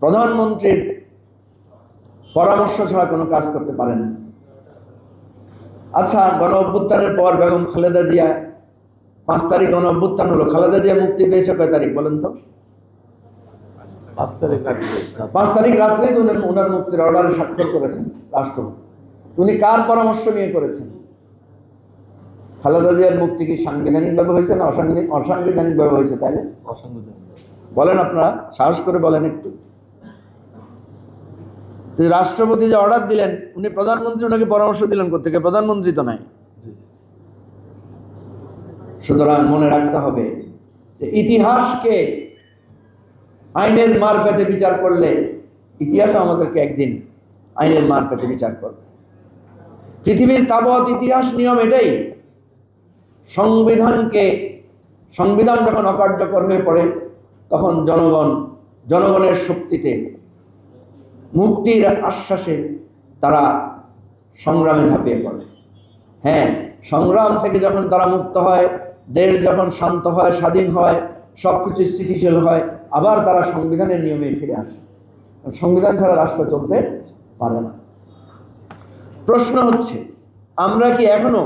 প্রধানমন্ত্রীর পরামর্শ ছাড়া কোনো কাজ করতে পারেন না। আচ্ছা, গণ অভ্যুত্থানের পর বেগম খালেদা জিয়া 5 তারিখ গণ অভ্যুত্থান হলো, খালেদা জিয়া মুক্তি পেয়েছে কয় তারিখ বলেন তো? 5 তারিখ রাত্রে তো ওনার মুক্তির অর্ডারে স্বাক্ষর করেছেন রাষ্ট্রপতি। উনি কার পরামর্শ নিয়ে করেছেন? খালেদা জিয়ার মুক্তি কি সাংবিধানিকভাবে হয়েছে না অসাংবিধানিকভাবে হয়েছে? তাই না? বলেন, আপনারা সাহস করে বলেন একটু। রাষ্ট্রপতি যে অর্ডার দিলেন, উনি প্রধানমন্ত্রী, ওনাকে পরামর্শ দিলেন কোথেকে? প্রধানমন্ত্রী তো নাই। সুতরাং মনে রাখতে হবে যে ইতিহাসকে আইনের মার পেঁচে বিচার করলে ইতিহাসও আমাদেরকে একদিন আইনের মার পেঁচে বিচার করবে। পৃথিবীর তাবৎ ইতিহাস নিয়ম এটাই, সংবিধান যখন অকার্যকর হয়ে পড়ে তখন জনগণের শক্তিতে, মুক্তির আশ্বাসে তারা সংগ্রামে ঝাঁপিয়ে পড়ে। হ্যাঁ, সংগ্রাম থেকে যখন তারা মুক্ত হয়, দেশ যখন শান্ত হয়, স্বাধীন হয়, সব কিছু স্থিতিশীল হয়, আবার তারা সংবিধানের নিয়মে ফিরে আসে। সংবিধান ছাড়া রাষ্ট্র চলতে পারে না। প্রশ্ন হচ্ছে, আমরা কি এখনো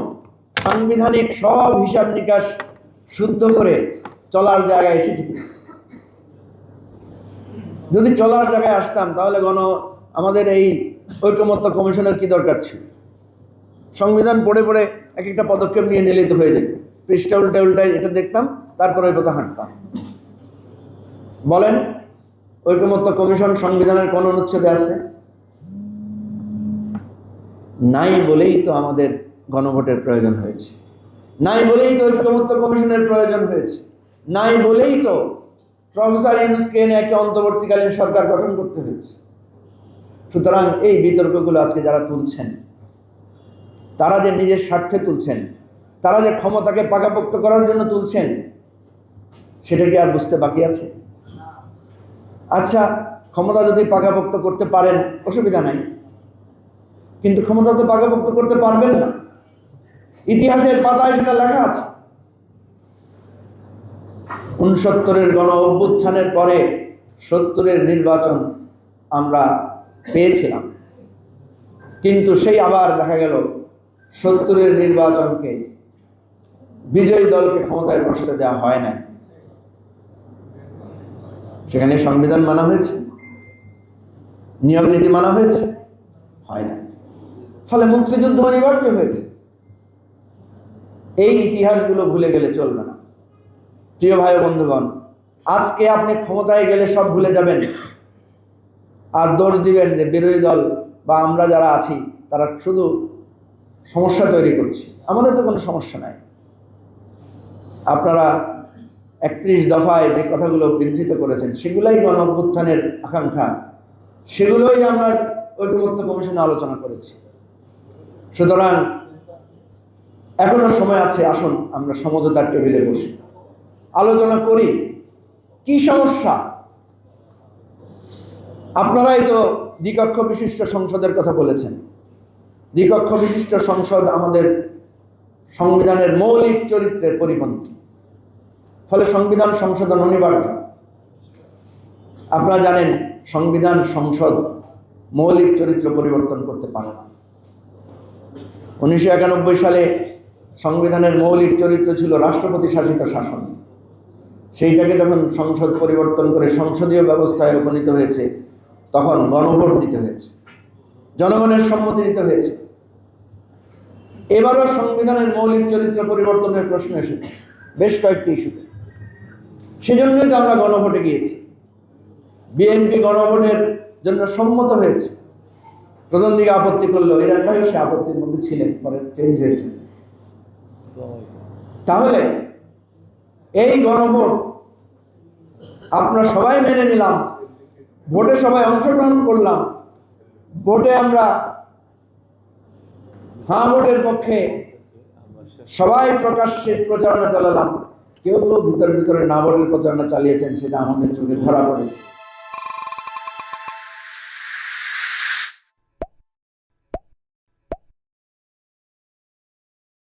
সাংবিধানিক সব হিসাব নিকাশ শুদ্ধ করে চলার জায়গায় এসেছি? যদি চলার জায়গায় আসতাম তাহলে আমাদের এই ঐকমত্য কমিশনের কি দরকার ছিল? সংবিধান পড়ে পড়ে এক একটা পদক্ষেপ নিয়ে নিলেই তো হয়ে যেত। পৃষ্ঠা উল্টায় এটা দেখতাম, তারপরে ওই পথে হাঁটতাম। বলেন, ঐকমত্য কমিশন সংবিধানের কোন অনুচ্ছেদে আছে? নাই বলেই তো আমাদের গণভোটের প্রয়োজন হয়েছে, নাই বলেই তো ঐকমত্য কমিশনের প্রয়োজন হয়েছে, নাই বলেই তো প্রফেসর ইউনূসকে এনে একটা অন্তর্বর্তীকালীন সরকার গঠন করতে হয়েছে। সুতরাং এই বিতর্কগুলো আজকে যারা তুলছেন, তারা যে নিজের স্বার্থে তুলছেন, তারা যে ক্ষমতাকে পাকাপোক্ত করার জন্য তুলছেন, সেটা কি আর বুঝতে বাকি আছে? আচ্ছা, ক্ষমতা যদি পাকাপোক্ত করতে পারেন অসুবিধা নাই, কিন্তু ক্ষমতা তো পাকাপোক্ত করতে পারবেন না। ইতিহাসের পাতায় সেটা লেখা আছে। 69-এর গণ অভ্যুত্থানের পরে 70-এর নির্বাচন আমরা পেয়েছিলাম, কিন্তু সেই আবার দেখা গেল 70-এর নির্বাচনকে বিজয়ী দলকে ক্ষমতায় বসতে দেওয়া হয় না। সেখানে সংবিধান মানা হয়েছে, নিয়ম নীতি মানা হয়েছে? হয় না। ফলে মুক্তিযুদ্ধ অনিবার্য হয়েছে। এই ইতিহাসগুলো ভুলে গেলে চলবে না। প্রিয় ভাই বন্ধুগণ, আজকে আপনি ক্ষমতায় গেলে সব ভুলে যাবেন আর দোষ দিবেন যে বিরোধী দল বা আমরা যারা আছি তারা শুধু সমস্যা তৈরি করছে। আমাদের তো কোনো সমস্যা নাই। আপনারা 31 দফায় যে কথাগুলো বিধৃত করেছেন, সেগুলোই গণ অভ্যুত্থানের আকাঙ্ক্ষা, সেগুলোই আমরা ঐকমত্য কমিশনে আলোচনা করেছি। সুতরাং এখনো সময় আছে, আসুন আমরা সমঝোতার টেবিলে বসি, আলোচনা করি কি সমস্যা। আপনারাই তো দ্বিকক্ষ বিশিষ্ট সংসদের কথা বলেছেন। দ্বিকক্ষ বিশিষ্ট সংসদ আমাদের সংবিধানের মৌলিক চরিত্রের পরিপন্থী, ফলে সংবিধান সংশোধন অনিবার্য। আপনারা জানেন, সংবিধান সংসদ মৌলিক চরিত্র পরিবর্তন করতে পারে না। 1991 সালে সংবিধানের মৌলিক চরিত্র ছিল রাষ্ট্রপতি শাসিত শাসন। সেইটাকে যখন সংসদ পরিবর্তন করে সংসদীয় ব্যবস্থায় উপনীত হয়েছে, তখন গণভোট দিতে হয়েছে, জনগণের সম্মতি দিতে হয়েছে। এবারও সংবিধানের মৌলিক চরিত্র পরিবর্তনের প্রশ্ন এসেছে বেশ কয়েকটি ইস্যুতে। সেজন্যই তো আমরা গণভোটে গিয়েছি। বিএনপি গণভোটের জন্য সম্মত হয়েছে। প্রথম দিকে আপত্তি করলো, ইরান ভাই সে আপত্তির মধ্যে ছিলেন, পরে চেঞ্জ হয়েছে। তাহলে এই গণভোট আমরা সবাই মেনে নিলাম, ভোটে সবাই অংশগ্রহণ করলাম, ভোটে আমরা হ্যাঁ ভোটের পক্ষে সবাই প্রকাশ্যে প্রচারণা চালালাম। কেউ ভিতরে ভিতরে না ভোটের প্রচারণা চালিয়েছেন, সেটা আমাদের চোখে ধরা পড়েছে।